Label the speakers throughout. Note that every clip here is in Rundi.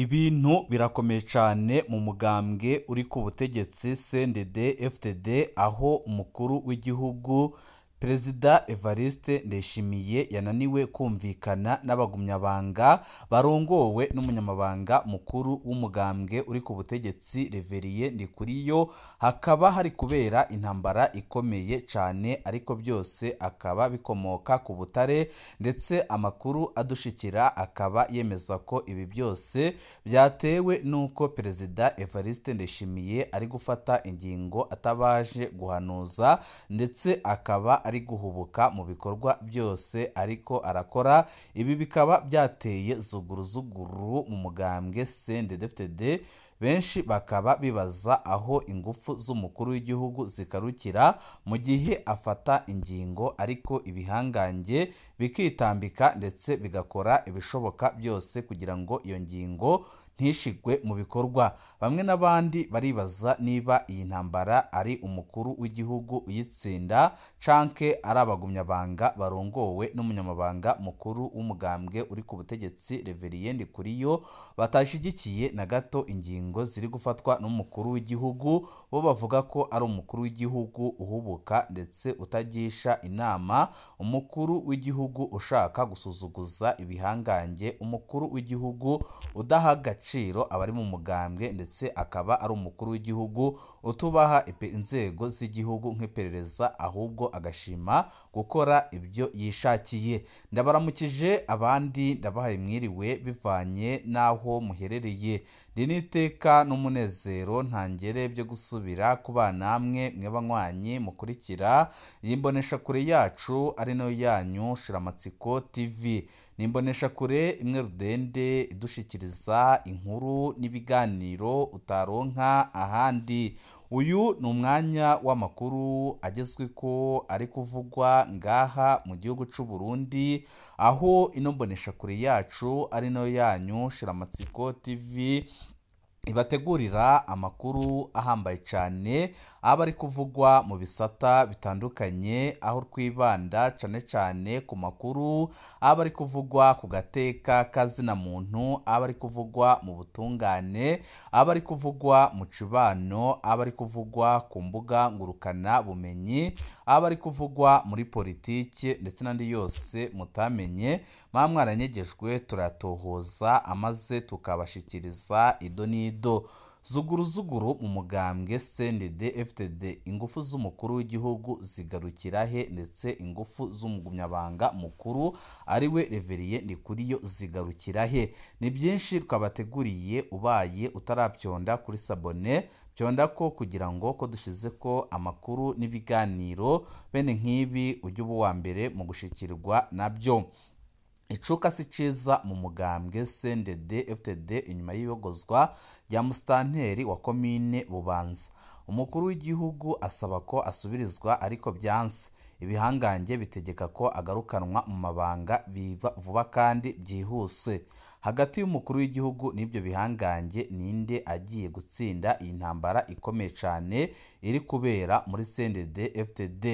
Speaker 1: Ibintu birakomeye cyane mu mugambwe uri ku butegetsi CNDD-FDD, aho umukuru w'igihugu Perezida Evariste Ndayishimiye yananiwe kumvikana n'abagumyabanga barongowe n'umunyamabanga mukuru w'umugambwe uri ku butegetsi Reverien Ndikuriyo. Hakaba hari kubera intambara ikomeye cyane, ariko byose akaba bikomoka ku butare, ndetse amakuru adushikira akaba yemeza ko ibi byose byatewe n'uko Perezida Evariste Ndayishimiye ari gufata ingingo atabaje guhanuza, ndetse akaba ari guhubuka mu bikorwa byose ariko arakora. Ibi bikaba byateye zuguruzuguru mu mugambwe CNDD-FDD. Benshi bakaba bibaza aho ingufu z'umukuru w'igihugu zikarukira mu gihe afata ingingo, ariko ibihangange bikitambika ndetse bigakora ibishoboka byose kugira ngo iyo ngingo ntishigwe mu bikorwa. Bamwe n'abandi baribaza niba iyi ntambara ari umukuru w'igihugu uyitsinda canke ari abagumyabanga barongowe n'umunyamabanga mukuru w'umugambwe uri ku butegetsi Reverien Ndikuriyo batashigikiye na gato ingingo ziri gufatwa n'umukuru w'igihugu. Bo bavuga ko ari umukuru w'igihugu uhubuka ndetse utagisha inama, umukuru w'igihugu ushaka gusuzuguza ibihangange, umukuru w'igihugu udaha agaciro abari mu mugambwe, ndetse akaba ari umukuru w'igihugu utubaha inzego z'igihugu nk'iperereza, ahubwo agashima gukora ibyo yishakiye. Ndabaramukije abandi ndabahaye mwiriwe bivanye n'aho muherereye. Ndi n'iteka n'umunezero ntangere byo gusubira kuba namwe mwe banywanyi mukurikira iyi mboneshakure yacu ari nayo yanyu Shiramatsiko TV. Ni imboneshakure imwe rudende idushikiriza inkuru n'ibiganiro utaronka ahandi. Uyu ni umwanya w'amakuru agezweko ari kuvugwa ngaha mu gihugu cy'u Burundi, aho ino mboneshakure yacu ari nayo yanyu Shiramatsiko TV ibategurira amakuru ahambaye cyane aba ari kuvugwa mu bisata bitandukanye, aho twibanda cyane cyane ku makuru aba ari kuvugwa ku gateka kazina muntu, aba ari kuvugwa mu butungane, aba ari kuvugwa mu cibano, aba ari kuvugwa ku mbuga ngurukana bumenyi, aba ari kuvugwa muri politiki, ndetse n'andi yose mutamenye mwaranyegejwe turatohoza amaze tukabashikiriza ido n'ido. Zuguruzuguru mu mugambwe CNDD-FDD, ingufu z'umukuru w'igihugu zigarukira he, ndetse ingufu z'umugumyabanga mukuru ariwe Reverien Ndikuriyo zigarukira he? Ni byinshi twabateguriye, ubaye utarabyonda kuri sabone byonda ko kugira ngo ko dushize ko amakuru n'ibiganiro bene nk'ibi ujye uba uwa mbere mu gushikirwa nabyo. Icuka si ciza mu mugambwe CNDD-FDD inyuma y'iyogozwa rya musitanteri wa komine Bubanza. Umukuru w'igihugu asaba ko asubirizwa ariko byanse. Ibihangange bitegeka ko agarukanwa mu mabanga vuba kandi byihuse. Hagati y'umukuru w'igihugu n'ibyo bihangange ninde agiye gutsinda iyi ntambara ikomeye cyane iri kubera muri CNDD-FDD?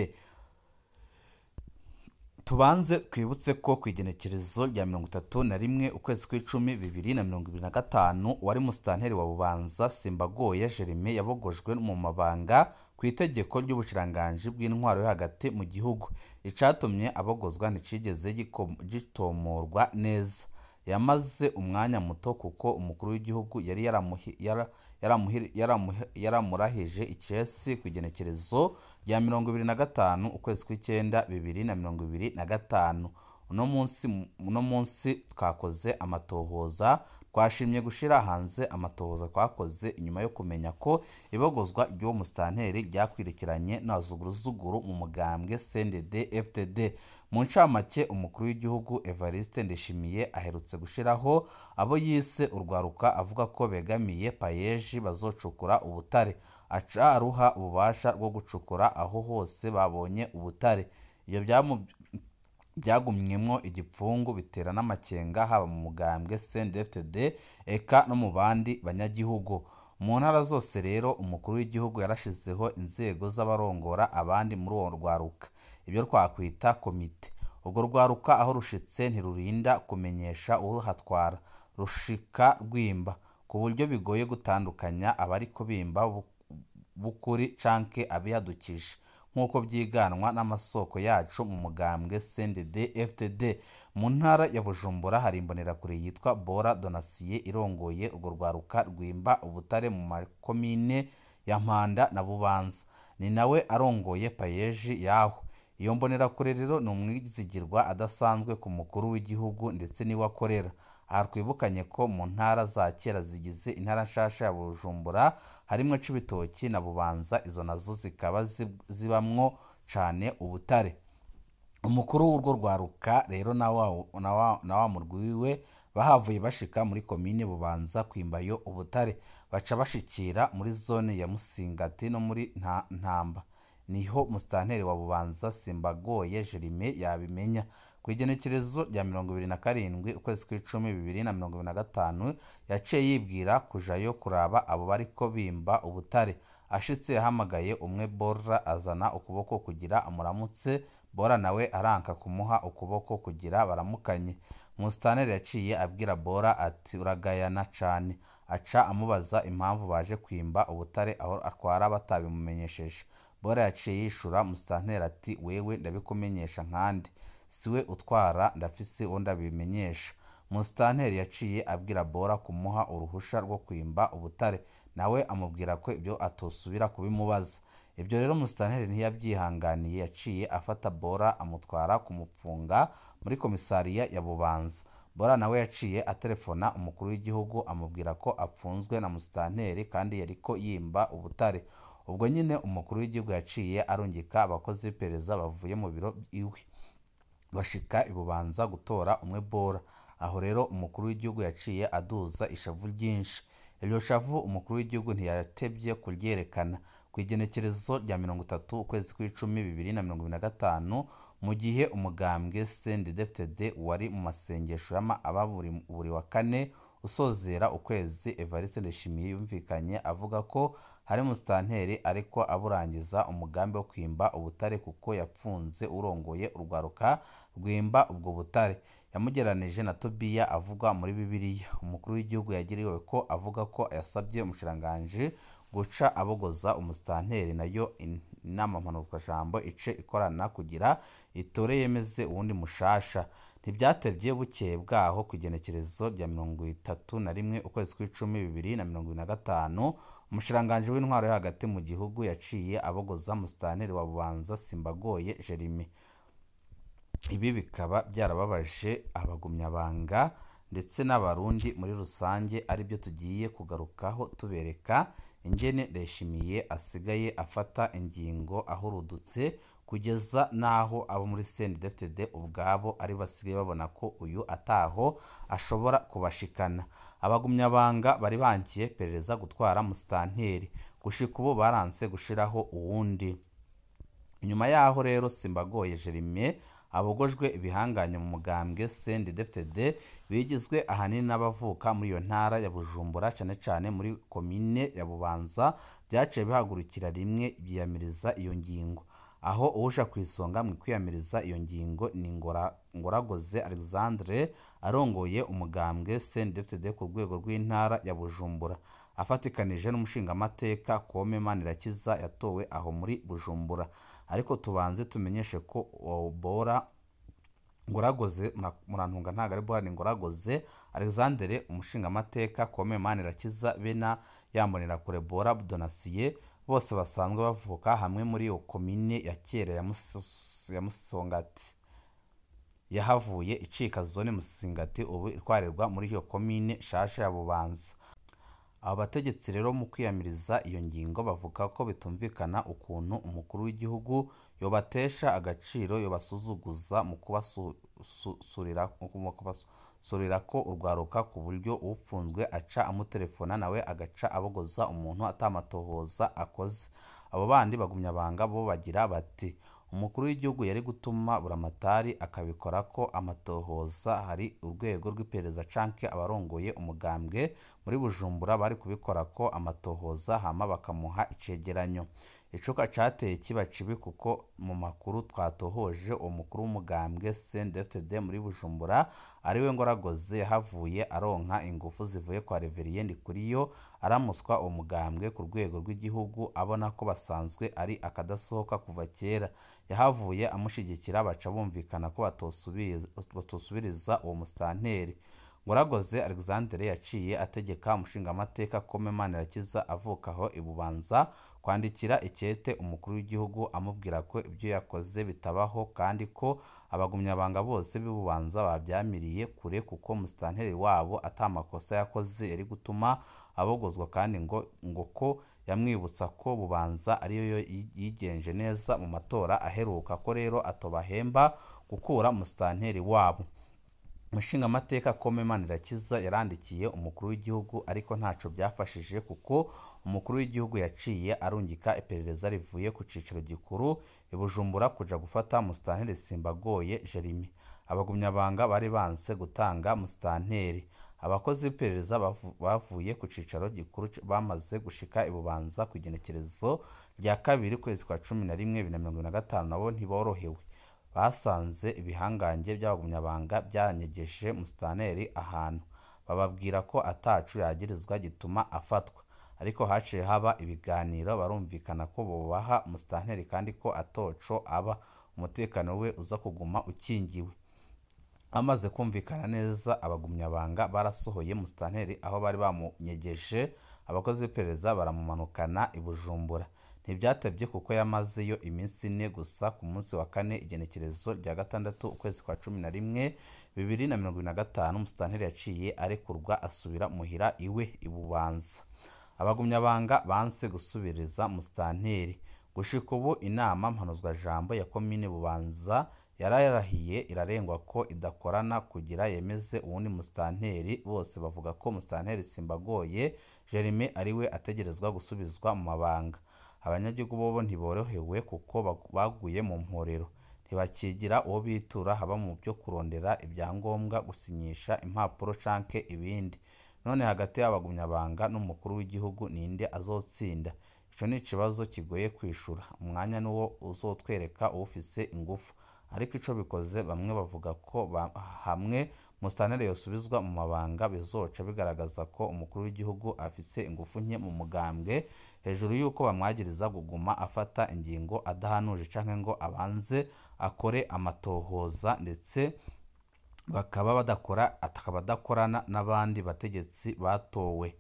Speaker 1: Tubanze twibutse ko ku igenekerezo rya 31 ukwezi kw'icumi 2025 wari musitanteri wa Bubanza Simbagoye Jeremie yabogojwe mu mabanga ku itegeko ry'ubushiranganje bw'intwaro yo hagati mu gihugu. Icatumye abogozwa nticigeze gitomorwa neza. Yamaze umwanya muto kuko umukuru w'igihugu yari yaramurahije icesi ku igenekerezo rya 25 ukwezi kw'icyenda 2025. Uno munsi twakoze amatohoza, twashimye gushira hanze amatohoza twakoze inyuma yo kumenya ko ibogozwa ry'uwo musitanteri ryakwirikiranye n'azuguruzuguru mu mugambwe CNDD-FDD. Mu ncamake, umukuru w'igihugu Evariste Ndayishimiye aherutse gushiraho abo yise urwaruka, avuga ko begamiye payeji bazocukura ubutare. Aca aruha ububasha bwo gucukura aho hose babonye ubutare. Iyo byagumyemwo igipfungu bitera n'amakenga haba mu mugambwe CNDD-FDD eka no mu bandi banyagihugu. Mu ntara zose rero umukuru w'igihugu yarashizeho inzego z'abarongora abandi muri uwo rwaruka, ibyo twakwita komite. Ubwo rwaruka aho rushitse ntirurinda kumenyesha uhatwara, rushika rwimba ku buryo bigoye gutandukanya abariko bimba bukuri canke abihadukije nk'uko byiganwa n'amasoko yacu mu mugambwe CNDD FDD. Mu ntara ya Bujumbura hari imbonerakure yitwa Bora Donatien irongoye urwo rwaruka rwimba ubutare mu makomine ya Mpanda na Bubanza, ni nawe arongoye payeji yaho. Iyo mbonerakure rero ni umwizigirwa adasanzwe ku mukuru w'igihugu ndetse niwe akorera. Aha twibukanye ko mu ntara za kera zigize intara nshasha ya Bujumbura harimwo Cibitoki na Bubanza, izo nazo zikaba zibamwo cane ubutare. Umukuru w'urwo rwaruka rero na wa murwi wiwe bahavuye bashika muri komine Bubanza kwimbayo ubutare, baca bashikira muri zone ya Musingati no muri Ntamba. Niho musitanteri wa Bubanza Simbagoye Jerime yabimenya. Kw'igenekerezo rya 27 ukwezi kw'icumi 2025 yaciye yibwira kujayo kuraba abo bariko bimba ubutare. Ashitse yahamagaye umwe Bora azana ukuboko kugira amuramutse, Bora nawe aranka kumuha ukuboko kugira baramukanye. Musitanteri yaciye abwira Bora ati uragayana cane, aca amubaza impamvu baje kwimba ubutare aho atwara batabimumenyesheje. Bora yaciye yishura musitanteri ati wewe ndabikumenyesha nkande, siwe utwara ndafise uwo ndabimenyesha. Musitanteri yaciye abwira Bora kumuha uruhusha rwo kwimba ubutare, nawe amubwira ko ibyo atosubira kubimubaza. Ibyo rero musitanteri ntiyabyihanganiye, yaciye afata Bora amutwara kumupfunga muri komisariya ya Bubanza. Bora nawe yaciye atelefona umukuru w'igihugu amubwira ko apfunzwe na musitanteri kandi yariko yimba ubutare. Ubwo nyine umukuru w'igihugu yaciye arungika abakozi b'iperereza bavuye mu biro iwe bashika ibubanza gutora umwe Bora. Aho rero umukuru w'igihugu yaciye aduza ishavu ryinshi. Iryo shavu umukuru w'igihugu ntiyatebye kuryerekana. Kw'igenekerezo rya 30 ukwezi kw'icumi 2025 mu gihe umugambwe CNDD FDD wari mu masengesho aba buri wa kane usozera ukwezi, Evariste Ndayishimiye yumvikanye avuga ko hari musitanteri ariko aburangiza umugambi wo kwimba ubutare kuko yapfunze urongoye urwaruka rwimba ubwo butare. Yamugeranije na Tobiya avuga muri Bibiliya. Umukuru w'igihugu yagiriwe ko avuga ko yasabye umushiranganje guca abogoza umusitanteri, nayo inama mpanuzwajambo ice ikorana kugira itore yemeze uwundi mushasha. Ntibyatebye bukeye bwaho kw'igenekerezo rya 31 ukwezi kw'icumi 2025 umushiranganje w'intwaro yo hagati mu gihugu yaciye abogoza musitanteri wa Bubanza Simbagoye Jerime. Ibi bikaba byarababaje abagumyabanga ndetse n'abarundi muri rusange, aribyo tugiye kugarukaho tubereka ingene Ndayishimiye asigaye afata ingingo ahurudutse kugeza naho abo muri CNDD FDD ubwabo ari basigaye babona ko uyu ataho ashobora kubashikana. Abagumyabanga bari bankiye perereza gutwara musitanteri, gushika ubu baranse gushiraho uwundi. Inyuma yaho rero Simbagoye Jerime abogojwe ibihanganye mu mugambwe CNDD FDD bigizwe ahanini n'abavuka muri iyo ntara ya Bujumbura cyane cyane muri komine ya Bubanza, byaciye bihagurukira rimwe byiyamiriza iyo ngingo. Aho uwuja kwisonga mu kwiyamiriza iyo ngingo ni Ngoragoze Alexandre arongoye umugambwe CNDD FDD ku rwego rw'intara ya Bujumbura, afatikanije n'umushingamateka Kome Manirakiza yatowe aho muri Bujumbura. Ariko tubanze tumenyeshe ko Bora Ngoragoze murantunga ntago ari Bora ni Ngoragoze Alexandre umushingamateka Kome Manirakiza bena yambonera kure Bora Donatien bose basanzwe bavuka hamwe muri iyo komine ya kera ya Musongati. Yahavuye icika zone Musingati ubu itwarirwa muri iyo komine shasha ya Bubanza. Aba bategetsi rero mu kwiyamiriza iyo ngingo bavuga ko bitumvikana ukuntu umukuru w'igihugu yobatesha agaciro, yobasuzuguza mu kubasurira ko urwaruka ku buryo upfunzwe aca amutelefona nawe agaca abogoza umuntu atamatohoza akoze. Abo bandi bagumyabanga bo bagira bati umukuru w'igihugu yari gutuma buramatari akabikora ko amatohoza, hari urwego rw'iperereza canke abarongoye umugambwe muri Bujumbura bari kubikora ko amatohoza hama bakamuha icegeranyo. icuka cateye kiba cibi kuko mu makuru twatohoje uwo mukuru w'umugambwe CNDD-FDD muri Bujumbura ariwe Ngoragoze yahavuye aronka ingufu zivuye kwa Reverien Ndikuriyo aramuswa uwo mugambwe ku rwego rw'igihugu abona ko basanzwe ari akadasohoka kuva kera, yahavuye amushigikira baca bumvikana ko batosubiriza uwo musitanteri. Ngoragoze Alexandre yaciye ategeka umushingamateka Kome Manirakiza avukaho ibubanza kwandikira ikete umukuru w'igihugu amubwira ko ibyo yakoze bitabaho kandi ko abagumyabanga bose b'ibubanza babyamiriye kure kuko musitanteri wabo atamakosa yakoze yari gutuma abogozwa kandi ngo ko yamwibutsa ko bubanza ariyo yigenje neza mu matora aheruka ko rero atobahemba gukura musitanteri wabo. Umushingamateka Kome Manirakiza yarandikiye umukuru w'igihugu ariko ntaco byafashije kuko umukuru w'igihugu yaciye arungika iperereza rivuye ku cicaro gikuru i Bujumbura kuja gufata musitanteri Simbagoye Jeremy. Abagumyabanga bari banse gutanga musitanteri. Abakozi b'iperereza bavuye ku cicaro gikuru bamaze gushika ibubanza ku igenekerezo rya 2 kwezi kwa 11 2025 nabo ntiborohewe. Basanze ibihangange by'abagumyabanga byanyegeje musitanteri ahantu, bababwira ko atacu yagirizwa gituma afatwa, ariko haciye haba ibiganiro barumvikana ko bobaha musitanteri kandi ko atoco aba umutekano we uza kuguma ukingiwe. Amaze kumvikana neza abagumyabanga barasohoye musitanteri aho bari bamunyegeje, abakozi b'iperereza baramumanukana i Bujumbura. Ntibyatebye kuko yamazeyo iminsi 4 gusa. Ku munsi wa 4 igenekerezo rya 6 ukwezi kwa 11 2025 musitanteri yaciye arekurwa asubira muhira iwe ibubanza. Abagumyabanga banse gusubiriza musitanteri. Gushika ubu inama mpanuzwa jambo ya komine Bubanza yarayarahiye irarengwa ko idakorana kugira yemeze uwundi musitanteri. Bose bavuga ko musitanteri Simbagoye Jeremy ariwe ategerezwa gusubizwa mu mabanga. Abanyagihugu bobo ntiborohewe kuko baguye mu mporero, ntibakigira uwo bitura haba mu byo kurondera ibyangombwa, gusinyisha impapuro canke ibindi. None hagati y'abagumyabanga n'umukuru w'igihugu ninde azotsinda? Ico ni ikibazo kigoye kwishura. Umwanya nuwo uzotwereka ufise ingufu, ariko ico bikoze bamwe bavuga ko hamwe musitanteri yosubizwa mu mabanga bizoca bigaragaza ko umukuru w'igihugu afise ingufu nke mu mugambwe, hejuru yuko bamwagiriza kuguma afata ingingo adahanuje canke ngo abanze akore amatohoza, ndetse bakaba badakorana n'abandi bategetsi batowe.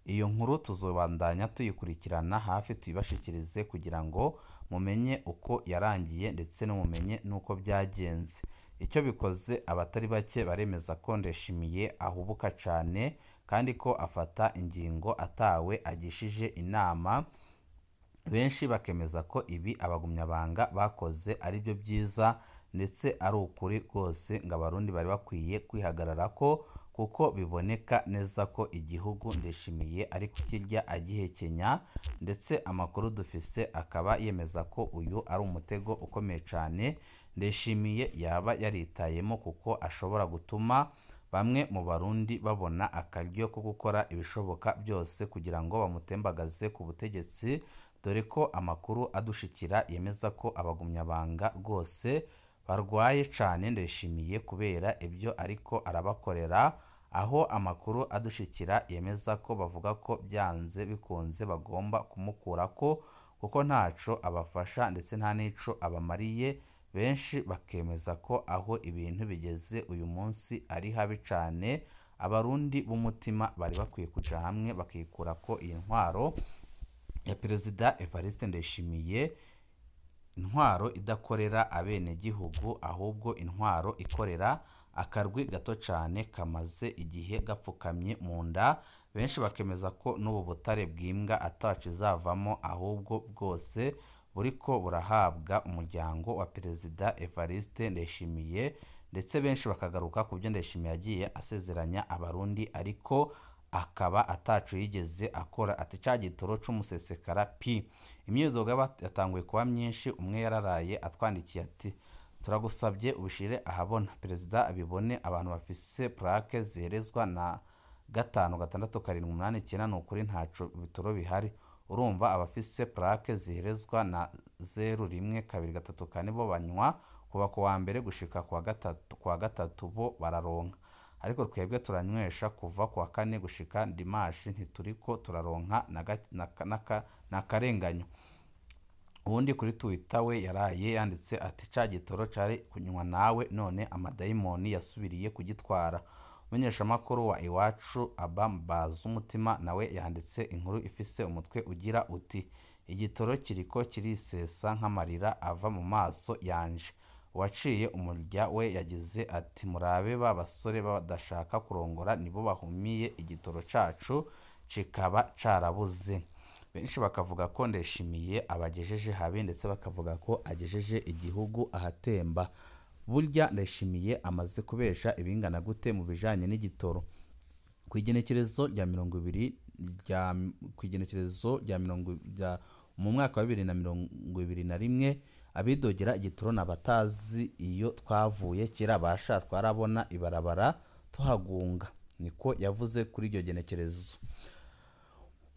Speaker 1: Iyo nkuru tuzobandanya tuyikurikirana hafi tuyibashikirize kugira ngo mumenye uko yarangiye ndetse no mumenye nuko byagenze. Icyo bikoze abatari bake baremeza ko Ndayishimiye ahubuka cane kandi ko afata ingingo atawe agishije inama. Benshi bakemeza ko ibi abagumyabanga bakoze ari byo byiza ndetse ari ukuri rwose ngo abarundi bari bakwiye kwihagarara ko, kuko biboneka neza ko igihugu Ndayishimiye ari kukirya agihekenya, ndetse amakuru dufise akaba yemeza ko uyu ari umutego ukomeye cane Ndayishimiye yaba yaritayemo, kuko ashobora gutuma bamwe mu barundi babona akaryo ko gukora ibishoboka byose kugira ngo bamutembagaze ku butegetsi, dore ko amakuru adushikira yemeza ko abagumyabanga rwose barwaye cane Ndayishimiye kubera ibyo ariko arabakorera, aho amakuru adushikira yemeza ko bavuga ko byanze bikunze bagomba kumukurako kuko ntaco abafasha ndetse nta nico abamariye. Benshi bakemeza ko aho ibintu bigeze uyu munsi ari habi cane, abarundi b'umutima bari bakwiye kuja hamwe bakikurako iyi ntwaro ya Perezida Evariste Ndayishimiye, intwaro idakorera abenegihugu ahubwo intwaro ikorera akarwi gato cane kamaze igihe gapfukamye mu nda. Benshi bakemeza ko n'ubu butare bw'imbwa ataco izavamo ahubwo bwose buriko burahabwa umuryango wa Perezida Evariste Ndayishimiye, ndetse benshi bakagaruka ku byo Ndayishimiye yagiye asezeranya abarundi ariko akaba ataco yigeze akora. Ati ca gitoro c'umusesekara pi. Imyidogo yatanguye kuba myinshi. Umwe yararaye atwandikiye ati turagusabye ubishire ahabona, Perezida abibone, abantu bafise plaque ziherezwa na 5687 n'ukuri ntaco bitoro bihari. urumva abafise plaque ziherezwa na 0123 bo banywa kuva ku wa mbere gushika kwa gatatu bo bararonka, ariko twebwe turanywesha kuva ku wa kane gushika dimashi ntituriko turaronka na karenganyo. Ubundi kuri Twitter we yaraye yanditse ati ca gitoro cari kunywa nawe none amadayimoni yasubiriye kugitwara. Umumenyeshamakuru wa Iwacu Aba Bazumutima nawe yanditse inkuru ifise umutwe ugira uti igitoro kiriko kirisesa nk'amarira ava mu maso yanje. Uwaciye umurya we yagize ati murabe ba basore badashaka kurongora nibo bahumiye igitoro cacu cikaba carabuze. Benshi bakavuga ko Ndayishimiye abagejeje habi ndetse bakavuga ko agejeje igihugu ahatemba. Burya Ndayishimiye amaze kubesha ibingana gute mu bijanye n'igitoro. Kwigenekerezo rya 20 mu mwaka wa 2021 abidogera igitoro n'abatazi iyo twavuye kera basha twarabona ibarabara tuhagunga, niko yavuze kuri iryo genekerezo.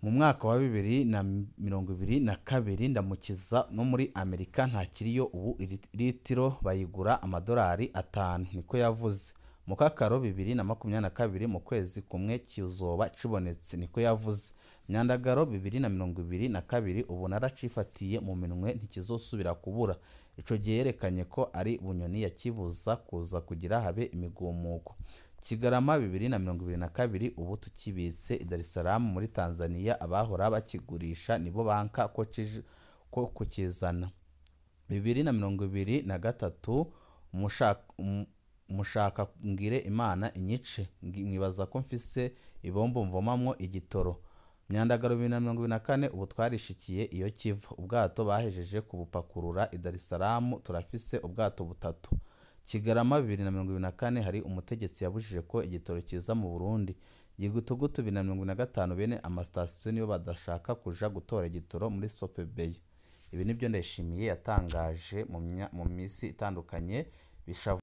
Speaker 1: Mu mwaka wa 2022 ndamukiza no muri Amerika nta kiriyo ubu litiro bayigura amadolari 5, niko yavuze. Mu kakaro 2022 mu kwezi kumwe kizoba kibonetse, niko yavuze. Myandagaro 2022 ubu naracifatiye mu minwe ntikizosubira kubura. Ico gihe yerekanye ko ari Bunyoni yakibuza kuza kugira habe imigumuko. Kigarama 2022 ubu tukibitse i Dar es Salaam muri Tanzania, abahora bakigurisha nibo banka ko kukizana. 2023 mushaka ngire Imana inyice, mwibaza ko mfise ibombo mvomamwo igitoro. Myandagaro 2024 ubu twarishikiye iyo kiva, ubwato bahejeje kubupakurura i Dar es Salaam, turafise ubwato butatu. Kigarama 2024 hari umutegetsi yabujije ko igitoro kiza mu Burundi. Gigutugutu 2025 bene amastation niyo badashaka kuja gutora igitoro muri Sopebeye. Ibi nibyo Ndayishimiye yatangaje mu misi itandukanye bishavu